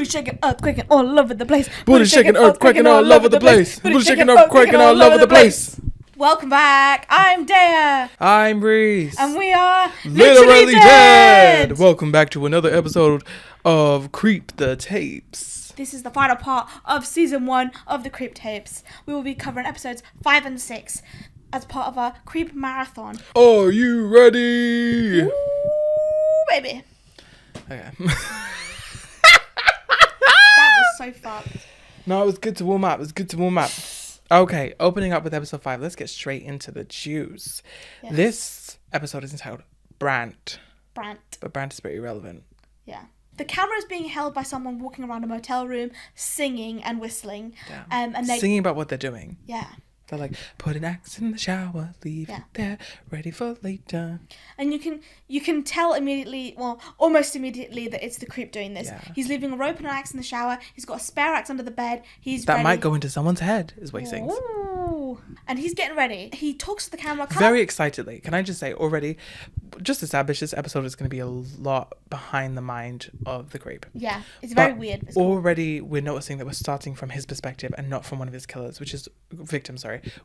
Booty shaking, earthquaking all over the place. Booty shaking, earthquaking all over the place. Booty shaking, earthquaking all over the place. Welcome back. I'm Dea. I'm Reece. And we are literally dead. Welcome back to another episode of Creep the Tapes. This is the final part of season 1 of the Creep Tapes. We will be covering episodes 5 and 6 as part of our Creep Marathon. Are you ready? Ooh, baby. Okay. That was so fucked. No, it was good to warm up. Okay, opening up with episode 5. Let's get straight into the juice. Yes. This episode is entitled Brant. Brant. But Brant is pretty irrelevant. Yeah. The camera is being held by someone walking around a motel room, singing and whistling. Damn. And they singing about what they're doing. Yeah. They're like, put an axe in the shower, leave Yeah. it there, ready for later. And you can tell immediately, well, almost immediately, that it's the creep doing this. Yeah. He's leaving a rope and an axe in the shower. He's got a spare axe under the bed. He's That ready. might go into someone's head, is what he sings. Ooh. And he's getting ready. He talks to the camera. Very excitedly. Can I just say already, just establish this episode is going to be a lot behind the mind of the creep. Yeah, it's very weird. It's cool. Already we're noticing that we're starting from his perspective and not from one of his killers, which is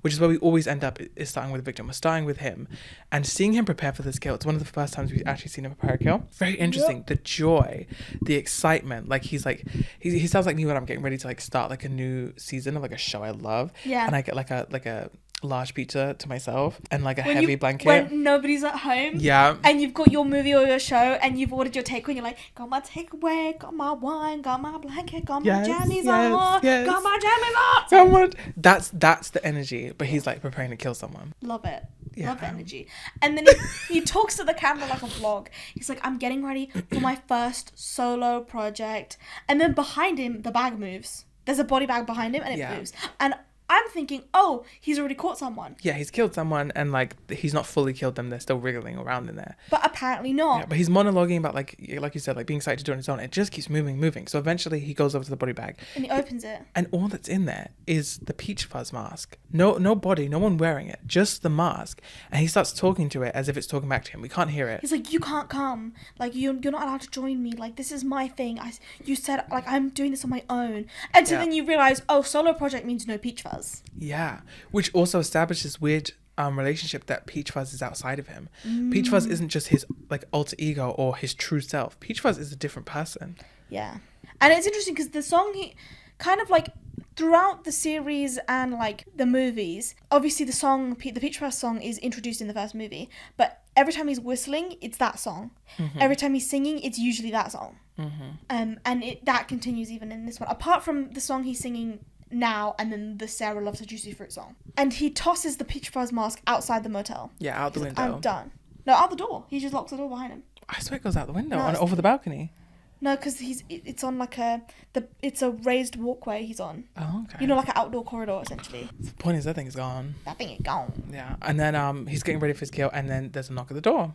which is where we always end up, is starting with the victim. We're starting with him and seeing him prepare for this kill. It's one of the first times we've actually seen him prepare a kill. Very interesting. Yep. The joy, the excitement. Like he sounds like me when I'm getting ready to like start like a new season of like a show I love. Yeah. And I get like a large pizza to myself and like a heavy blanket when nobody's at home. Yeah. And you've got your movie or your show and you've ordered your takeaway and you're like, got my takeaway, got my wine, got my blanket, got my jammies on, got my jammies on. That's the energy, but he's like preparing to kill someone. Love it. Yeah. Love the energy. And then he talks to the camera like a vlog. He's like, I'm getting ready for my first solo project. And then behind him, the bag moves. There's a body bag behind him and it moves. And I'm thinking, oh, he's already caught someone. Yeah, he's killed someone and like he's not fully killed them. They're still wriggling around in there. But apparently not. Yeah, but he's monologuing about like you said, like being excited to do it on his own. It just keeps moving. So eventually he goes over to the body bag. And he opens it. And all that's in there is the peach fuzz mask. No body, no one wearing it. Just the mask. And he starts talking to it as if it's talking back to him. We can't hear it. He's like, you can't come. Like, you're not allowed to join me. Like, this is my thing. You said, like, I'm doing this on my own. And so then you realise, oh, solo project means no peach fuzz. Yeah. Which also establishes this weird relationship that Peach Fuzz is outside of him. Peach Fuzz isn't just his like alter ego or his true self. Peach Fuzz is a different person. Yeah. And it's interesting because the song, he kind of like throughout the series and like the movies, obviously the Peach Fuzz song is introduced in the first movie, but every time he's whistling, it's that song. Mm-hmm. Every time he's singing, it's usually that song. Mm-hmm. And that continues even in this one. Apart from the song he's singing now and then the Sarah Loves a Juicy Fruit song. And he tosses the Peach Fuzz mask outside the motel. Yeah, out the window. I'm done. No, out the door. He just locks the door behind him. I swear it goes out the window No, over the balcony. No, because it's on like it's a raised walkway he's on. Oh, okay. You know, like an outdoor corridor essentially. The point is that thing is gone. That thing is gone. Yeah, and then he's getting ready for his kill, and then there's a knock at the door.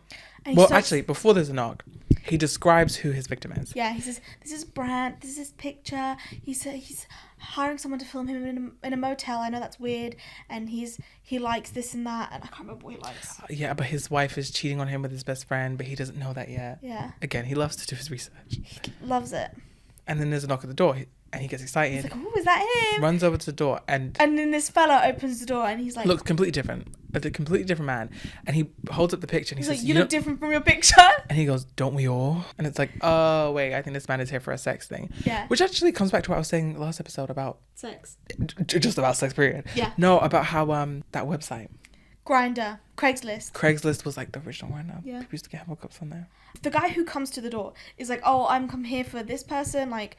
Actually, before there's a knock, he describes who his victim is. Yeah, he says, "This is Brant. This is his picture." He said he's hiring someone to film him in a motel. I know that's weird, and he likes this and that, and I can't remember what he likes. Yeah, but his wife is cheating on him with his best friend, but he doesn't know that yet. Yeah. Again, he loves to do his research. He loves it. And then there's a knock at the door, and he gets excited. He's like, "Oh, is that him?" Runs over to the door, and then this fella opens the door, and he's like, looks completely different. A completely different man, and he holds up the picture and he says, like, you look different from your picture. And he goes, don't we all? And it's like, oh wait, I think this man is here for a sex thing. Yeah. Which actually comes back to what I was saying last episode about Sex. Just about sex, period. Yeah. No, about how that website Grindr, Craigslist was like the original one. Yeah. People used to get hookups on there. The guy who comes to the door is like, oh, I'm come here for this person, like,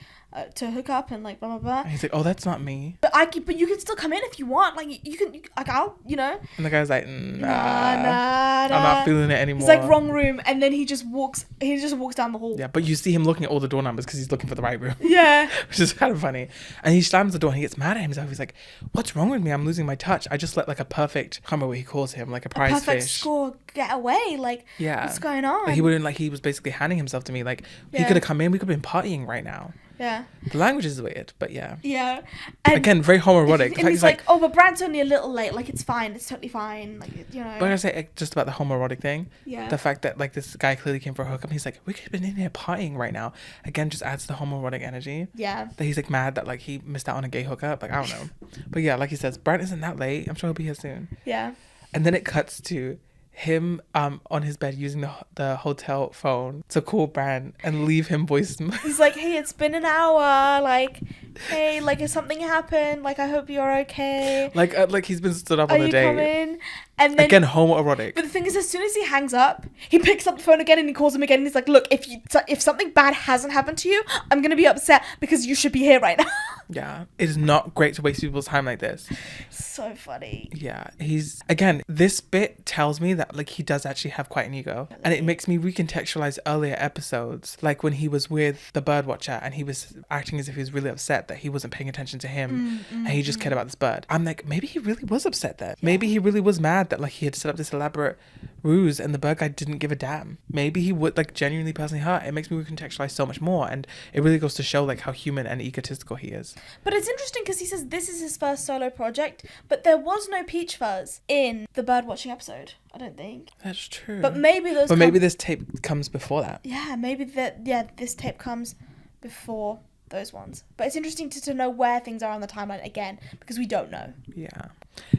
to hook up and like blah blah blah. And he's like, oh, that's not me. But you can still come in if you want. Like you can like I'll And the guy's like, nah, I'm not feeling it anymore. He's like, wrong room, and then he just walks down the hall. Yeah, but you see him looking at all the door numbers because he's looking for the right room. Yeah. Which is kind of funny. And he slams the door and he gets mad at himself. He's like, what's wrong with me? I'm losing my touch. I just let like a perfect, I can't remember what he calls him, like a prize perfect fish. score get away. Like, what's going on? Like he wouldn't, like he was basically handing himself to me. Like he could have come in, we could have been partying right now. Yeah. The language is weird, but yeah. Yeah. And Again, very homoerotic. and he's like, oh, but Brand's only a little late. Like, it's fine. It's totally fine. Like, you know. But I say just about the homoerotic thing. Yeah. The fact that like this guy clearly came for a hookup. He's like, we could have been in here partying right now. Again, just adds to the homoerotic energy. Yeah. That he's like mad that like he missed out on a gay hookup. Like, I don't know. But yeah, like he says, Brand isn't that late. I'm sure he'll be here soon. Yeah. And then it cuts to him on his bed using the hotel phone to call Bran and leave him voice. He's like, hey, it's been an hour. Like, hey, like, has something happened? Like, I hope you're okay. like he's been stood up Are on the you date. coming? And then Again, homoerotic. But the thing is, as soon as he hangs up, he picks up the phone again and he calls him again. And he's like, look, if something bad hasn't happened to you, I'm going to be upset because you should be here right now. Yeah, it is not great to waste people's time like this. So funny. Yeah, he's again, this bit tells me that like he does actually have quite an ego, and it makes me recontextualize earlier episodes, like when he was with the bird watcher and he was acting as if he was really upset that he wasn't paying attention to him and he just cared about this bird. I'm like, maybe he really was upset there. Maybe he really was mad that like he had set up this elaborate ruse and the bird guy didn't give a damn. Maybe he would like genuinely personally hurt. It makes me recontextualize so much more, and it really goes to show like how human and egotistical he is. But it's interesting because he says this is his first solo project, but there was no Peach Fuzz in the bird watching episode, I don't think. That's true. But maybe those. But maybe this tape comes before that. Yeah, maybe this tape comes before those ones. But it's interesting to know where things are on the timeline again, because we don't know. Yeah.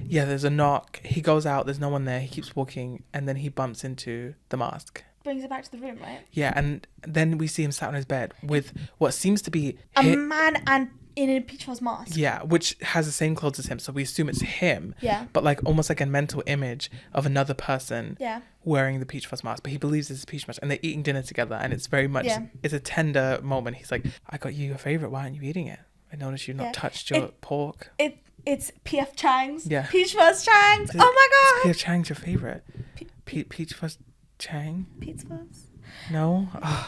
Yeah, there's a knock. He goes out, there's no one there. He keeps walking, and then he bumps into the mask. Brings it back to the room, right? Yeah, and then we see him sat on his bed with what seems to be a man and in a Peach Fuzz mask. Yeah, which has the same clothes as him, so we assume it's him. Yeah. But like almost like a mental image of another person wearing the Peach Fuzz mask. But he believes it's a Peach mask, and they're eating dinner together, and it's very much it's a tender moment. He's like, I got you your favorite, why aren't you eating it? I noticed you've not touched your pork. It's P.F. Chang's. Yeah. Peach Fuzz Chang's. Oh my god. P.F. Chang's your favorite. Peach Fuzz Chang? Peach Fuzz? No. Ugh.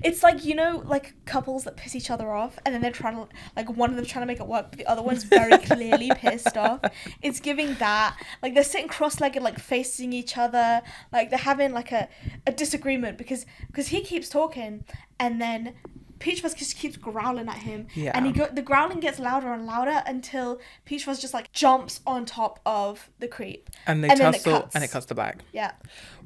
It's like, you know, like couples that piss each other off and then they're trying to, like, one of them's trying to make it work, but the other one's very clearly pissed off. It's giving that. Like, they're sitting cross-legged, like, facing each other. Like, they're having, like, a disagreement because he keeps talking and then Peach Fuzz just keeps growling at him. Yeah. And the growling gets louder and louder until Peach Fuzz just, like, jumps on top of the creep. And they tussle and it cuts to black. Yeah.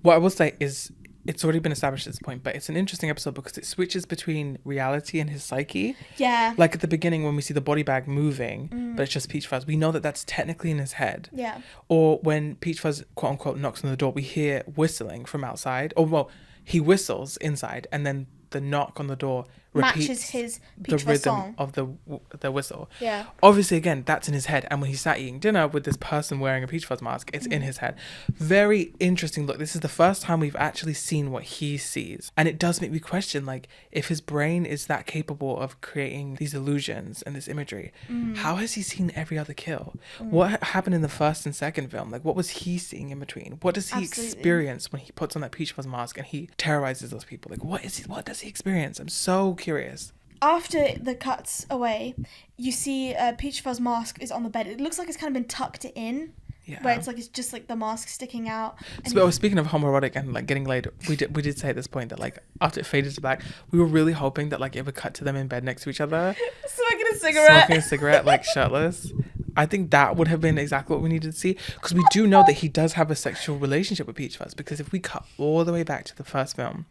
What I will say is, it's already been established at this point, but it's an interesting episode because it switches between reality and his psyche. Yeah. Like at the beginning when we see the body bag moving, but it's just Peach Fuzz, we know that that's technically in his head. Yeah. Or when Peach Fuzz, quote unquote, knocks on the door, we hear whistling from outside. Or, well, he whistles inside and then the knock on the door repeats matches his the Peach Fuzz rhythm song of the whistle. Yeah. Obviously, again, that's in his head. And when he sat eating dinner with this person wearing a Peach Fuzz mask, it's in his head. Very interesting look. This is the first time we've actually seen what he sees. And it does make me question, like, if his brain is that capable of creating these illusions and this imagery, how has he seen every other kill? What happened in the first and second film? Like, what was he seeing in between? What does he experience when he puts on that Peach Fuzz mask and he terrorizes those people? Like, what does he experience? I'm so curious. After the cuts away, you see Peach Fuzz mask is on the bed. It looks like it's kind of been tucked in. Yeah. Where it's like it's just like the mask sticking out. So, speaking of homoerotic and like getting laid, we did say at this point that like after it faded to black, we were really hoping that like it would cut to them in bed next to each other, smoking a cigarette, like shirtless. I think that would have been exactly what we needed to see, because we do know that he does have a sexual relationship with Peach Fuzz, because if we cut all the way back to the first film,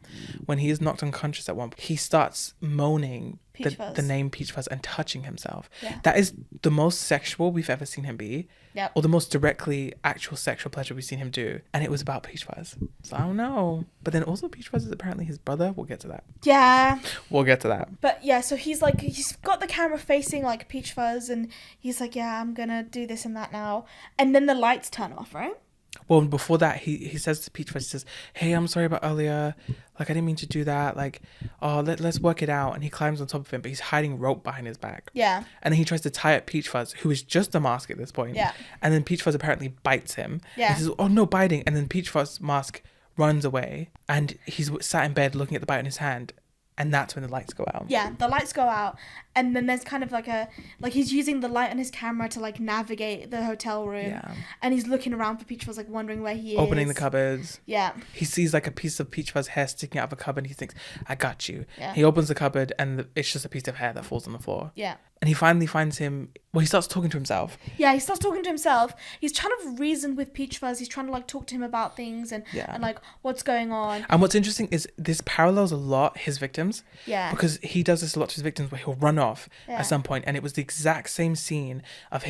when he is knocked unconscious at one point, he starts moaning the name Peach Fuzz and touching himself. Yeah. That is the most sexual we've ever seen him be. Yep. Or the most directly actual sexual pleasure we've seen him do. And it was about Peach Fuzz. So I don't know. But then also Peach Fuzz is apparently his brother. We'll get to that. Yeah. We'll get to that. But yeah, so he's like, he's got the camera facing like Peach Fuzz and he's like, yeah, I'm gonna do this and that now. And then the lights turn off, right? Well, before that, he says to Peach Fuzz, he says, hey, I'm sorry about earlier. Like, I didn't mean to do that. Like, oh, let's work it out. And he climbs on top of him, but he's hiding rope behind his back. Yeah. And then he tries to tie up Peach Fuzz, who is just a mask at this point. Yeah. And then Peach Fuzz apparently bites him. Yeah. He says, oh, no biting. And then Peach Fuzz mask runs away. And he's sat in bed looking at the bite in his hand. And that's when the lights go out. Yeah, the lights go out, and then there's kind of like he's using the light on his camera to like navigate the hotel room. Yeah. And he's looking around for Peach Fuzz, like wondering where he is. Opening the cupboards. Yeah. He sees like a piece of Peach Fuzz hair sticking out of a cupboard. He thinks, I got you. Yeah. He opens the cupboard and it's just a piece of hair that falls on the floor. Yeah. And he finally finds him. Well, he starts talking to himself. Yeah, he starts talking to himself. He's trying to reason with Peach Fuzz. He's trying to like talk to him about things and like what's going on. And what's interesting is this parallels a lot his victims. Yeah. Because he does this a lot to his victims where he'll run off at some point, and it was the exact same scene of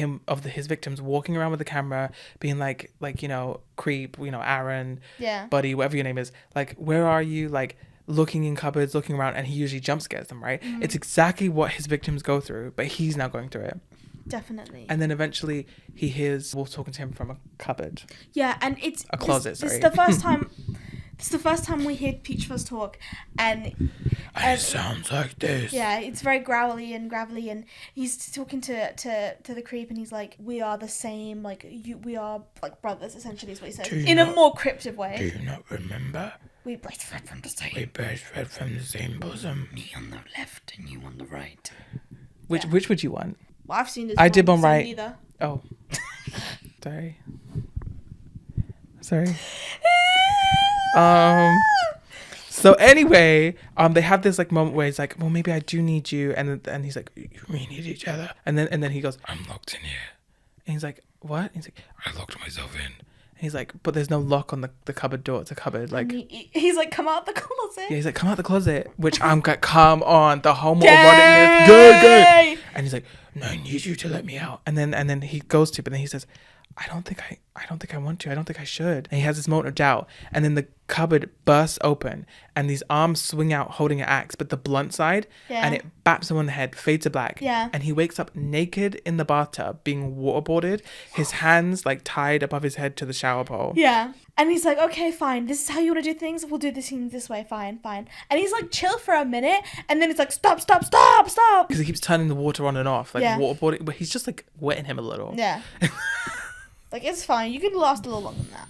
his victims walking around with the camera, being like creep, Aaron, Buddy, whatever your name is, like, where are you, like, looking in cupboards, looking around, and he usually jump scares them, right? It's exactly what his victims go through, but he's now going through it. Definitely. And then eventually he hears Wolf talking to him from a cupboard. Yeah, and it's a closet. This is the first time. It's the first time we hear Peach Fuzz talk, and it sounds like this. Yeah, it's very growly and gravelly, and he's talking to the creep, and he's like, "We are the same, like we are like brothers." Essentially, is what he says in a more cryptic way. Do you not remember? We breastfed from the same. We breastfed from the same bosom. Me on the left and you on the right. Which would you want? Well, I've seen this. I did one right. Neither. Oh, sorry. So anyway, they have this like moment where he's like, well, maybe I do need you, and he's like, we need each other, and then he goes, I'm locked in here, and he's like, what? And he's like, I locked myself in. And he's like, but there's no lock on the cupboard door. It's a cupboard. Like, he's like, come out the closet. Yeah, he's like, come out the closet. Which I'm like, come on, the homoeroticness, good. And he's like, no, I need you to let me out. And then he goes to, but then he says, I don't think I want to. I don't think I should. And he has this moment of doubt. And then the cupboard bursts open and these arms swing out holding an axe, but the blunt side, and it baps him on the head, fade to black. Yeah. And he wakes up naked in the bathtub, being waterboarded, his hands like tied above his head to the shower pole. Yeah. And he's like, okay, fine. This is how you want to do things? We'll do this thing this way. Fine. And he's like, chill for a minute. And then it's like, stop. Because he keeps turning the water on and off, like waterboarding. But he's just like wetting him a little. Yeah. Like, it's fine. You can last a little longer than that.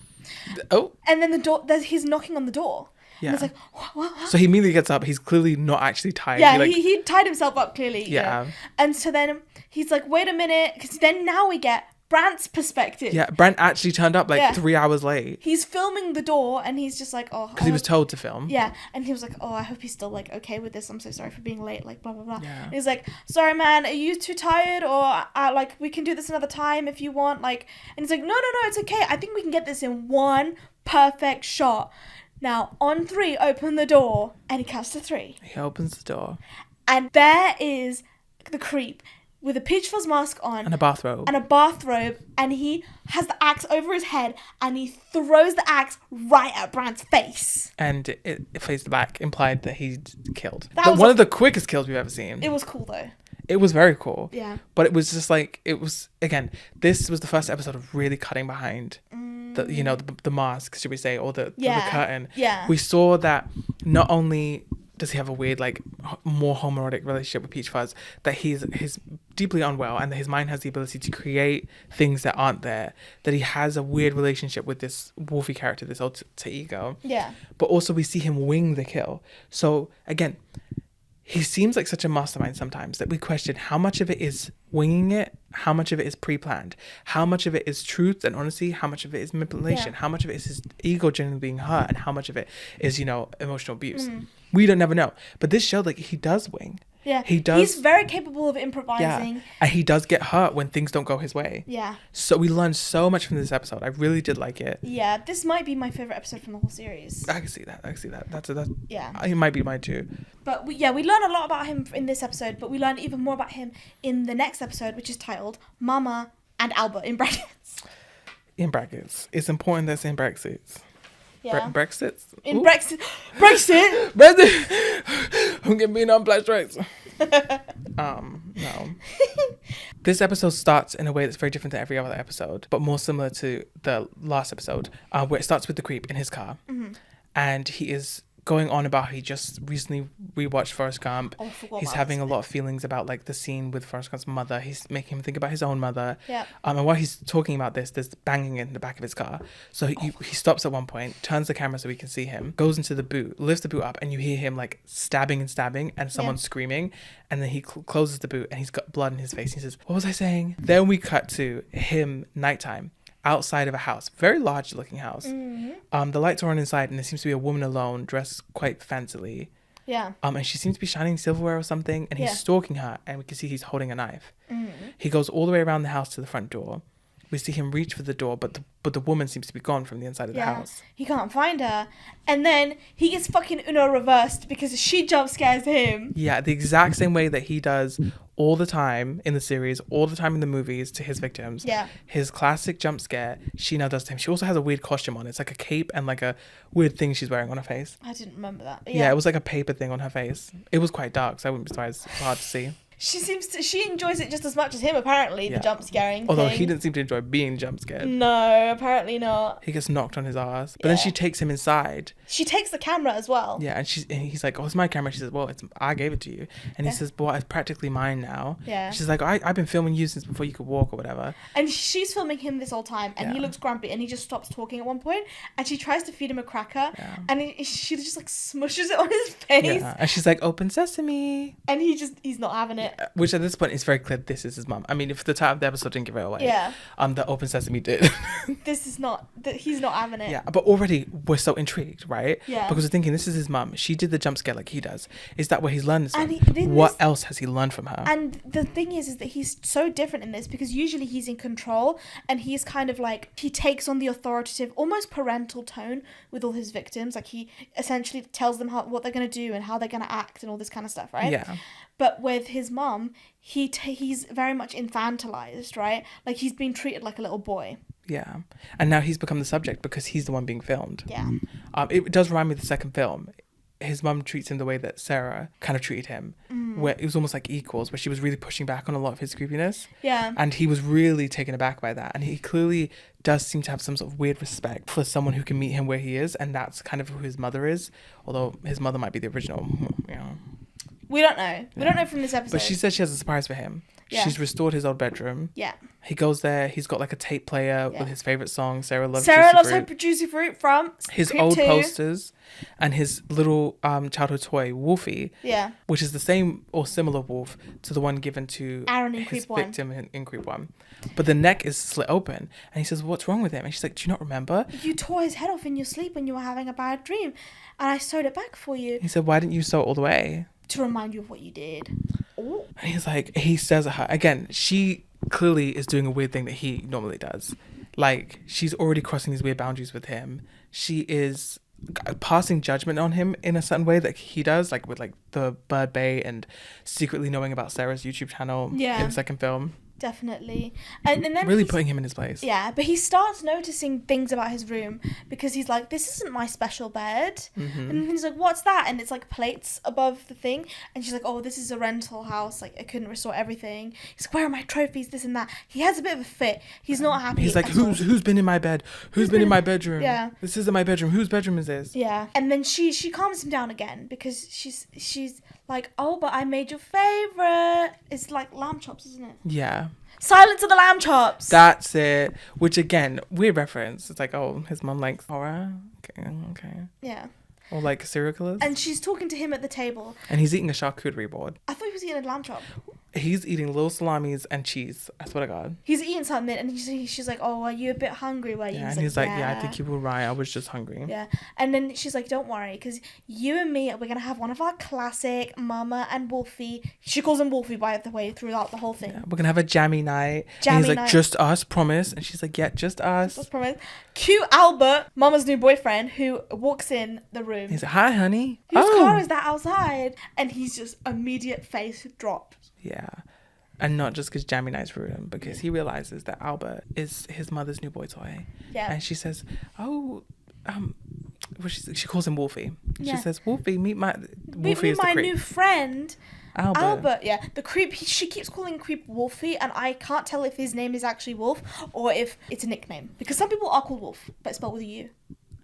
Oh. And then the door, he's knocking on the door. Yeah. And it's like, what? So he immediately gets up. He's clearly not actually tired. Yeah, he tied himself up, clearly. Yeah. And so then he's like, wait a minute. Because then now we get Brant's perspective. Yeah, Brant actually turned up 3 hours late. He's filming the door and he's just like, oh. Because he was told to film. Yeah, and he was like, oh, I hope he's still like okay with this. I'm so sorry for being late, like blah, blah, blah. Yeah. And he's like, sorry, man, are you too tired? Or like, we can do this another time if you want. Like, and he's like, no, it's okay. I think we can get this in one perfect shot. Now, on 3, open the door. And he counts to 3. He opens the door. And there is the creep with a Peach Fuzz mask on. And a bathrobe. And he has the axe over his head. And he throws the axe right at Brant's face. And it fades back, implied that he's killed. That was one of the quickest kills we've ever seen. It was cool, though. It was very cool. Yeah. But it was just like, again, this was the first episode of really cutting behind the mask, should we say, or the curtain. Yeah. We saw that not only does he have a weird, like, more homoerotic relationship with Peach Fuzz, that he's deeply unwell and that his mind has the ability to create things that aren't there, that he has a weird relationship with this Wolfie character, this alter ego. Yeah. But also we see him wing the kill. So, again, he seems like such a mastermind sometimes that we question how much of it is winging it, how much of it is pre-planned, how much of it is truth and honesty, how much of it is manipulation, how much of it is his ego genuinely being hurt, and how much of it is, emotional abuse. We don't never know. But this show, like, he does wing. Yeah. He does. He's very capable of improvising. Yeah. And he does get hurt when things don't go his way. Yeah. So we learned so much from this episode. I really did like it. Yeah. This might be my favorite episode from the whole series. I can see that. That's yeah. It might be mine too. But we learn a lot about him in this episode, but we learn even more about him in the next episode, which is titled Mama and Albert in brackets. In brackets. It's important that's in brackets. Yeah. Brexit? In Brexit. Brexit! I'm getting being on black strikes. No. This episode starts in a way that's very different to every other episode, but more similar to the last episode, where it starts with the creep in his car. Mm-hmm. And he is going on about how he just recently rewatched Forrest Gump. Oh, I forgot He's about having this a lot of feelings about like the scene with Forrest Gump's mother. He's making him think about his own mother. Yeah. And while he's talking about this, there's banging in the back of his car. So he stops at one point, turns the camera so we can see him, goes into the boot, lifts the boot up, and you hear him like stabbing and someone screaming. And then he closes the boot and he's got blood in his face. He says, "What was I saying?" Then we cut to him nighttime, outside of a house, very large looking house. The lights are on inside and there seems to be a woman alone, dressed quite fancily. Yeah. And she seems to be shining silverware or something, and he's stalking her, and we can see he's holding a knife. He goes all the way around the house to the front door. We see him reach for the door, but the woman seems to be gone from the inside of the house. He can't find her. And then he gets fucking Uno reversed because she jump scares him. Yeah, the exact same way that he does all the time in the series, all the time in the movies to his victims. Yeah. His classic jump scare, she now does to him. She also has a weird costume on. It's like a cape and like a weird thing she's wearing on her face. I didn't remember that. Yeah, it was like a paper thing on her face. It was quite dark, so I wouldn't be surprised. It's hard to see. She enjoys it just as much as him, apparently, the jump scaring Although thing. he didn't seem to enjoy being jump scared. No, apparently not. He gets knocked on his ass. But then she takes him inside. She takes the camera as well. Yeah, and he's like, "Oh, it's my camera." She says, "Well, I gave it to you." And he says, "Well, it's practically mine now." Yeah. She's like, I've been filming you since before you could walk or whatever. And she's filming him this whole time, and he looks grumpy, and he just stops talking at one point, and she tries to feed him a cracker, and she just like smushes it on his face. Yeah. And she's like, "Open sesame." And he's not having it. Which at this point it's very clear this is his mum. I mean, if the title of the episode didn't give it away, the Open Sesame did. He's not having it. Yeah, but already we're so intrigued, right? Yeah. Because we're thinking this is his mum. She did the jump scare like he does. Is that what he's learned? And what else has he learned from her? And the thing is that he's so different in this because usually he's in control and he's kind of like, he takes on the authoritative, almost parental tone with all his victims. Like he essentially tells them what they're going to do and how they're going to act and all this kind of stuff, right? Yeah. But with his mum, he's very much infantilized, right? Like he's been treated like a little boy. Yeah. And now he's become the subject because he's the one being filmed. Yeah. It does remind me of the second film. His mum treats him the way that Sarah kind of treated him, where it was almost like equals, where she was really pushing back on a lot of his creepiness. Yeah. And he was really taken aback by that. And he clearly does seem to have some sort of weird respect for someone who can meet him where he is. And that's kind of who his mother is. Although his mother might be the original, you know. We don't know. We don't know from this episode. But she says she has a surprise for him. Yeah. She's restored his old bedroom. Yeah. He goes there. He's got like a tape player with his favorite song. Sarah loves her Juicy Fruit from his Creep old 2. posters and his little childhood toy Wolfie. Yeah. Which is the same or similar wolf to the one given to Aaron in his Creep 1. victim in Creep 1. But the neck is slit open, and he says, "What's wrong with him?" And she's like, "Do you not remember? You tore his head off in your sleep when you were having a bad dream, and I sewed it back for you." He said, "Why didn't you sew it all the way?" To remind you of what you did. Ooh. And he's like, he says at her again, she clearly is doing a weird thing that he normally does. Like, she's already crossing these weird boundaries with him. She is passing judgment on him in a certain way that he does, like with like the bird bay and secretly knowing about Sarah's YouTube channel in the second film. Definitely. And then really putting him in his place. Yeah, but he starts noticing things about his room because he's like, this isn't my special bed. And then he's like, what's that? And it's like plates above the thing. And she's like, oh, this is a rental house. Like, I couldn't restore everything. He's like, where are my trophies? This and that. He has a bit of a fit. He's not happy. He's like, who's been in my bed? Who's been in my bedroom? Yeah. This isn't my bedroom. Whose bedroom is this? Yeah. And then she calms him down again because she's like, oh, but I made your favorite. It's like lamb chops, isn't it? Yeah. Silence of the Lamb Chops. That's it. Which again, weird reference. It's like, oh, his mom likes horror. Okay. Yeah. Or like serial killers. And she's talking to him at the table. And he's eating a charcuterie board. I thought he was eating a lamb chop. He's eating little salamis and cheese. I swear to God. He's eating something, and she's like, "Oh, are you a bit hungry?" Were you? Yeah, and he's like, "Yeah, I think you were right. I was just hungry." Yeah, and then she's like, "Don't worry, because you and me, we're gonna have one of our classic Mama and Wolfie." She calls him Wolfie, by the way, throughout the whole thing. Yeah, we're gonna have a jammy night. And he's like, "Just us, promise." And she's like, "Yeah, just us." Just promise. Cute Albert, Mama's new boyfriend, who walks in the room. He's like, "Hi, honey. Whose car is that outside?" And he's just immediate face dropped. Yeah. And not just because Jammy Night's rude him, because he realizes that Albert is his mother's new boy toy. Yeah. And she says, she calls him Wolfie. Yeah. She says, Wolfie, meet my new friend. Albert. Yeah. The creep, she keeps calling creep Wolfie, and I can't tell if his name is actually Wolf or if it's a nickname. Because some people are called Wolf, but spelled with a U.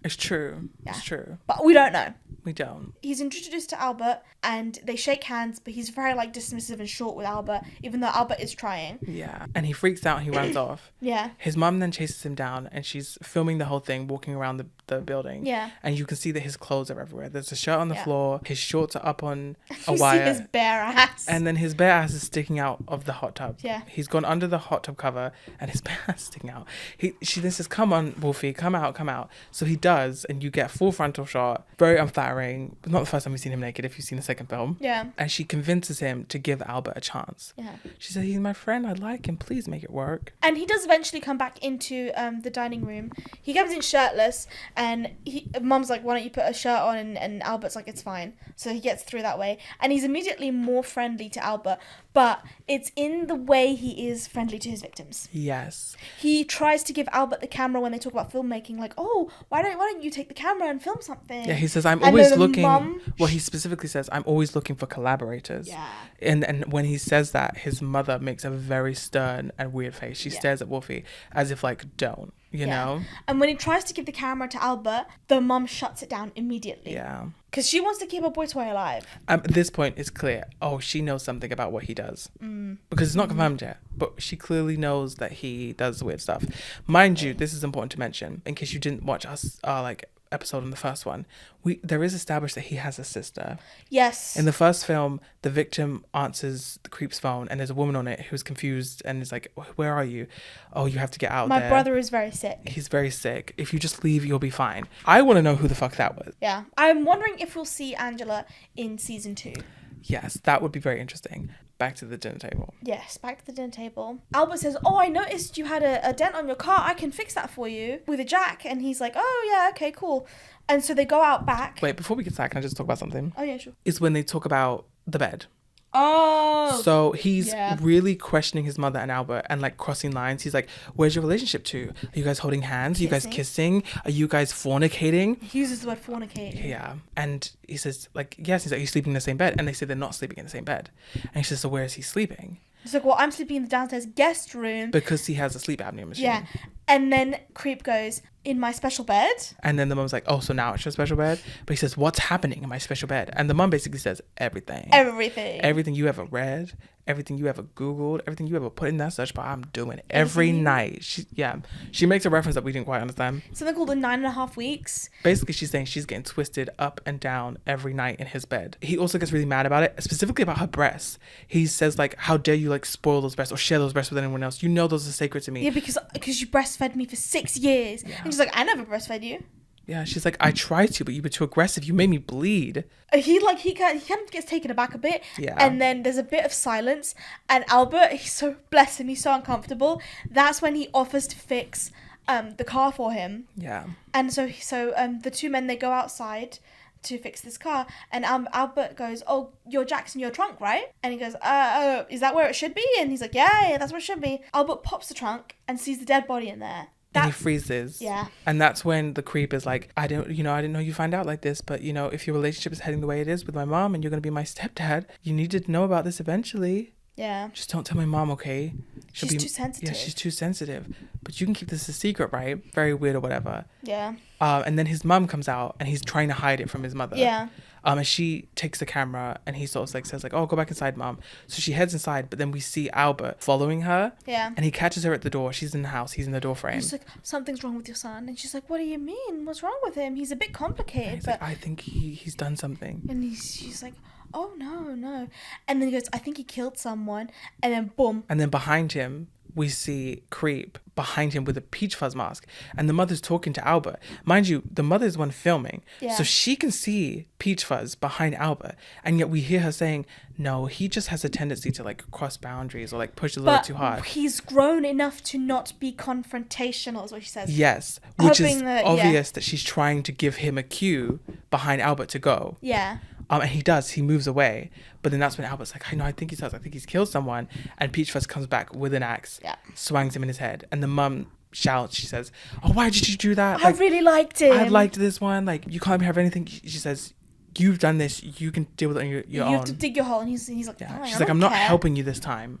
It's true. Yeah. It's true. But we don't know. We don't. He's introduced to Albert and they shake hands, but he's very like dismissive and short with Albert, even though Albert is trying. Yeah. And he freaks out and he runs off. Yeah. His mum then chases him down and she's filming the whole thing, walking around the building. Yeah. And you can see that his clothes are everywhere. There's a shirt on the floor. His shorts are up on a You wire. see his bare ass. And then his bare ass is sticking out of the hot tub. Yeah. He's gone under the hot tub cover and his bare ass is sticking out. She then says, come on, Wolfie, come out, come out. So he does, and you get full frontal shot. Very unflattering. Not the first time we've seen him naked, if you've seen the second film. Yeah. And she convinces him to give Albert a chance. Yeah. She said, he's my friend, I like him, please make it work. And he does eventually come back into the dining room. He comes in shirtless, and Mum's like, why don't you put a shirt on? And Albert's like, it's fine. So he gets through that way. And he's immediately more friendly to Albert, but it's in the way he is friendly to his victims. Yes. He tries to give Albert the camera when they talk about filmmaking, like, oh, why don't you take the camera and film something? Yeah, he says, I'm And always then the looking... mum- Well, he specifically says, I'm always looking for collaborators. Yeah. And when he says that, his mother makes a very stern and weird face. She stares at Wolfie as if like, don't, you know? And when he tries to give the camera to Albert, the mum shuts it down immediately. Yeah. Because she wants to keep her boy toy alive. At this point, it's clear. Oh, she knows something about what he does. Because it's not confirmed yet. But she clearly knows that he does weird stuff. Mind you, this is important to mention. In case you didn't watch us, episode on the first one, there is established that he has a sister. Yes. In the first film, the victim answers the creep's phone and there's a woman on it who's confused and is like, where are you? Oh, you have to get out My there. brother is very sick. He's very sick. If you just leave, you'll be fine. I want to know who the fuck that was. Yeah. I'm wondering if we'll see Angela in season 2. Yes, that would be very interesting. Back to the dinner table. Yes, back to the dinner table. Albert says, oh, I noticed you had a dent on your car. I can fix that for you with a jack. And he's like, oh, yeah, okay, cool. And so they go out back. Wait, before we get to that, can I just talk about something? Oh, yeah, sure. It's when they talk about the bed. Oh. So he's Yeah. really questioning his mother and Albert and like crossing lines. He's like, where's your relationship to? Are you guys holding hands? Are you guys kissing? Are you guys fornicating? He uses the word fornicating. Yeah. And he says, like, yes. He's like, are you sleeping in the same bed? And they say they're not sleeping in the same bed. And he says, so where is he sleeping? He's like, well, I'm sleeping in the downstairs guest room. Because he has a sleep apnea machine. Yeah. And then Creep goes, in my special bed. And then the mom's like, oh, so now it's your special bed? But he says, what's happening in my special bed? And the mom basically says, everything. Everything. Everything you ever read, everything you ever Googled, everything you ever put in that search bar, I'm doing it every night. She makes a reference that we didn't quite understand. Something called the 9.5 weeks. Basically, she's saying she's getting twisted up and down every night in his bed. He also gets really mad about it, specifically about her breasts. He says, like, how dare you, like, spoil those breasts or share those breasts with anyone else? You know those are sacred to me. Yeah, because you breastfed me for 6 years. Yeah. And she's like, I never breastfed you. Yeah, she's like, I tried to, but you were too aggressive. You made me bleed. He kind of gets taken aback a bit. Yeah. And then there's a bit of silence. And Albert, bless him, he's so uncomfortable. That's when he offers to fix the car for him. Yeah. And so the two men, they go outside to fix this car. And Albert goes, oh, your jack's in your trunk, right? And he goes, is that where it should be? And he's like, yeah, that's where it should be. Albert pops the trunk and sees the dead body in there. And he freezes. Yeah. And that's when the creep is like, I didn't know you find out like this, but if your relationship is heading the way it is with my mom and you're going to be my stepdad, you need to know about this eventually. Yeah. Just don't tell my mom, okay? She's too sensitive. Yeah, she's too sensitive. But you can keep this a secret, right? Very weird or whatever. Yeah. And then his mom comes out and he's trying to hide it from his mother. Yeah. And she takes the camera and he sort of like says like, oh, go back inside, mom. So she heads inside, but then we see Albert following her. Yeah. And he catches her at the door. She's in the house. He's in the door frame. He's like, something's wrong with your son. And she's like, what do you mean? What's wrong with him? He's a bit complicated. He's like, I think he's done something. And she's like, oh, no. And then he goes, I think he killed someone. And then boom. And then behind him, we see Creep behind him with a peach fuzz mask. And the mother's talking to Albert. Mind you, the mother's one filming. Yeah. So she can see peach fuzz behind Albert. And yet we hear her saying, no, he just has a tendency to like cross boundaries or like push a little too hard. He's grown enough to not be confrontational, is what she says. Yes. Which Hoping is that, obvious that she's trying to give him a cue behind Albert to go. Yeah. And he does. He moves away. But then that's when Albert's like, I think he does. I think he's killed someone. And Peach Fuzz comes back with an axe, swangs him in his head. And the mum shouts. She says, oh, why did you do that? I really liked it. I liked this one. Like, you can't have anything. She says, you've done this, you can deal with it on your You own. have to dig your hole, and he's like, Yeah, fine, she's I like, don't I'm not care. helping you this time.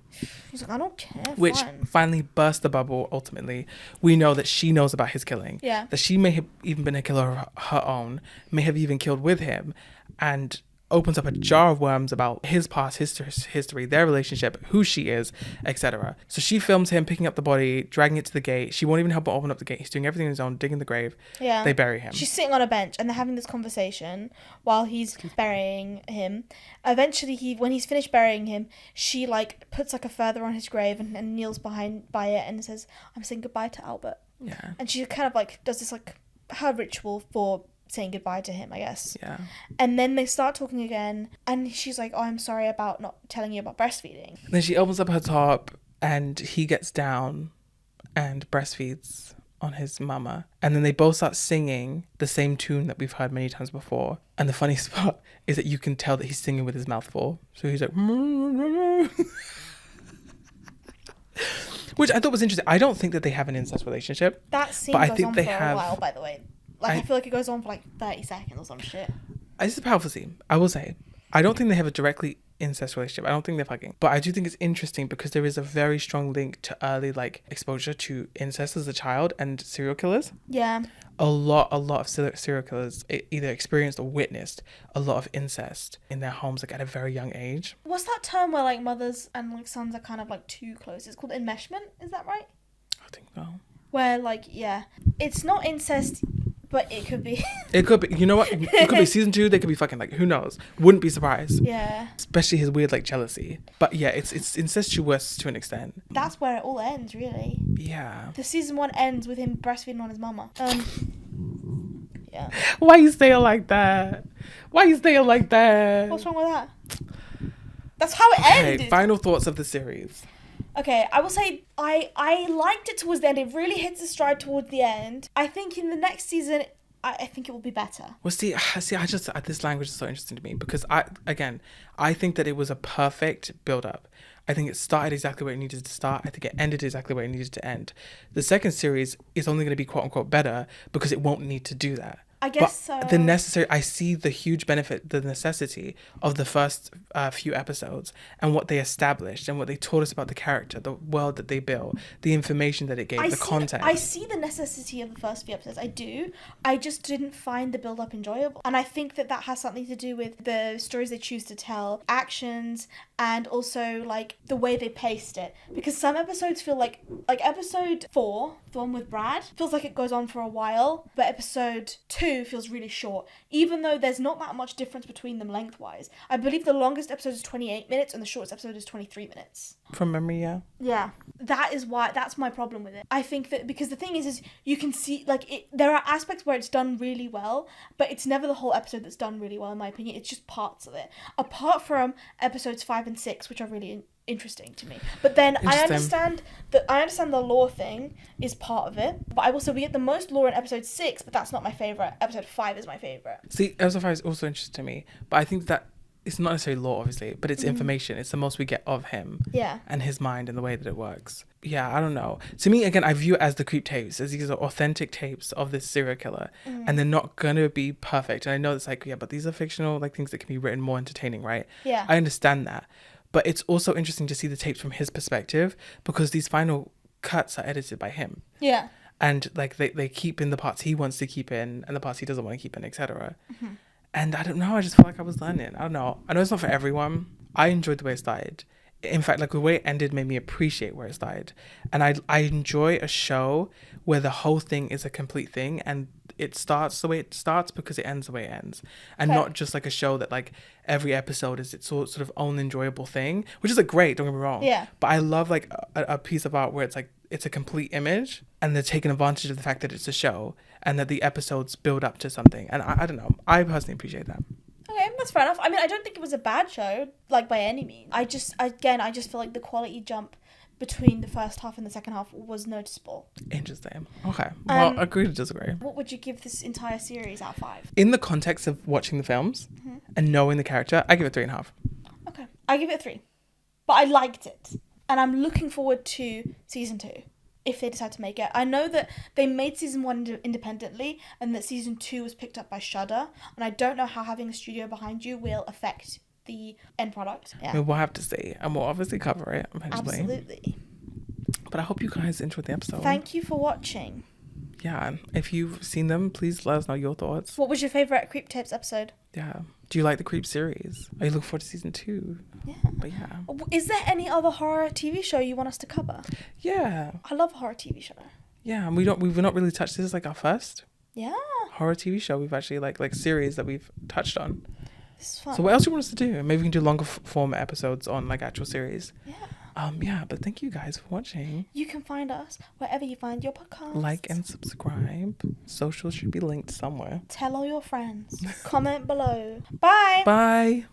He's like, I don't care. Which fine. finally burst the bubble. Ultimately, we know that she knows about his killing. Yeah. That she may have even been a killer of her own, may have even killed with him, and opens up a jar of worms about his past history, their relationship, who she is, etc. So she films him picking up the body, dragging it to the gate. She won't even help him open up the gate. He's doing everything on his own, digging the grave. Yeah. They bury him. She's sitting on a bench and they're having this conversation while he's burying him. Eventually, when he's finished burying him, she like puts like a feather on his grave and kneels by it and says, "I'm saying goodbye to Albert." Yeah. And she kind of like does this like her ritual for saying goodbye to him, I guess. Yeah. And then they start talking again, and she's like, "Oh, I'm sorry about not telling you about breastfeeding." Then she opens up her top and he gets down and breastfeeds on his mama. And then they both start singing the same tune that we've heard many times before. And the funny spot is that you can tell that he's singing with his mouth full. So he's like... Which I thought was interesting. I don't think that they have an incest relationship. That scene But I goes think on they for have- a while, by the way. Like, I feel like it goes on for like 30 seconds or some shit. It's a powerful scene, I will say. I don't think they have a directly incest relationship. I don't think they're fucking. But I do think it's interesting because there is a very strong link to early like exposure to incest as a child and serial killers. Yeah. A lot of serial killers either experienced or witnessed a lot of incest in their homes like at a very young age. What's that term where like mothers and like sons are kind of like too close? It's called enmeshment. Is that right? I think so. Where like, yeah, it's not incest, but it could be. It could be. You know what? It could be season 2. They could be fucking like, who knows? Wouldn't be surprised. Yeah. Especially his weird like jealousy. But yeah, it's incestuous to an extent. That's where it all ends, really. Yeah. The season 1 ends with him breastfeeding on his mama. Yeah. Why you saying like that? Why you saying like that? What's wrong with that? That's how it Okay, ended. final thoughts of the series. Okay, I will say I liked it towards the end. It really hits its stride towards the end. I think in the next season, I think it will be better. Well, see, this language is so interesting to me because I think that it was a perfect build-up. I think it started exactly where it needed to start. I think it ended exactly where it needed to end. The second series is only going to be quote-unquote better because it won't need to do that. I guess so. I see the huge benefit, the necessity of the first few episodes and what they established and what they taught us about the character, the world that they built, the information that it gave, content. I see the necessity of the first few episodes. I do. I just didn't find the build-up enjoyable. And I think that has something to do with the stories they choose to tell, actions, and also like the way they paced it. Because some episodes feel like episode 4, the one with Brad, feels like it goes on for a while, but episode 2 feels really short, even though there's not that much difference between them lengthwise. I believe the longest episode is 28 minutes and the shortest episode is 23 minutes. From memory, yeah. Yeah. That's my problem with it. I think that because the thing is you can see there are aspects where it's done really well, but it's never the whole episode that's done really well in my opinion. It's just parts of it. Apart from episodes 5 and 6, which are really interesting to me. But then I understand the lore thing is part of it. But I will say we get the most lore in episode 6, but that's not my favourite. Episode 5 is my favourite. See, episode 5 is also interesting to me, but I think that it's not necessarily lore, obviously, but it's information. It's the most we get of him. Yeah. And his mind and the way that it works. Yeah, I don't know. To me, again, I view it as the creep tapes, as these are authentic tapes of this serial killer, and they're not gonna be perfect. And I know it's like, yeah, but these are fictional, like things that can be written more entertaining, right? Yeah. I understand that. But it's also interesting to see the tapes from his perspective because these final cuts are edited by him. Yeah. And like they keep in the parts he wants to keep in and the parts he doesn't want to keep in, etc. And I don't know, I just felt like I was learning. I don't know. I know it's not for everyone. I enjoyed the way it started. In fact, like the way it ended made me appreciate where it started. And I enjoy a show where the whole thing is a complete thing and it starts the way it starts because it ends the way it ends. And not just like a show that like every episode is its sort of own enjoyable thing, which is like great, don't get me wrong. Yeah. But I love like a piece of art where it's like it's a complete image and they're taking advantage of the fact that it's a show and that the episodes build up to something. And I don't know. I personally appreciate that. Okay, that's fair enough. I mean, I don't think it was a bad show, like by any means. I just feel like the quality jump between the first half and the second half was noticeable. Interesting. Okay. Well, agree to disagree. What would you give this entire series out of 5? In the context of watching the films and knowing the character, I give it 3.5. Okay. I give it 3. But I liked it. And I'm looking forward to season 2. if they decide to make it. I know that they made season 1 independently, and that season 2 was picked up by Shudder, and I don't know how having a studio behind you will affect the end product. I mean, we'll have to see, and we'll obviously cover it eventually. Absolutely. But I hope you guys enjoyed the episode. Thank you for watching. Yeah, if you've seen them, please let us know your thoughts. What was your favourite Creep Tapes episode? Yeah. Do you like the Creep series? Are you looking forward to season 2? Yeah. But yeah. Is there any other horror TV show you want us to cover? Yeah. I love a horror TV show. Yeah, and we've not really touched this. Is like our first Yeah. horror TV show we've actually like series that we've touched on. This is fun. So what else do you want us to do? Maybe we can do longer form episodes on like actual series. Yeah. Yeah, but thank you guys for watching. You can find us wherever you find your podcasts. Like and subscribe. Socials should be linked somewhere. Tell all your friends. Comment below. Bye. Bye.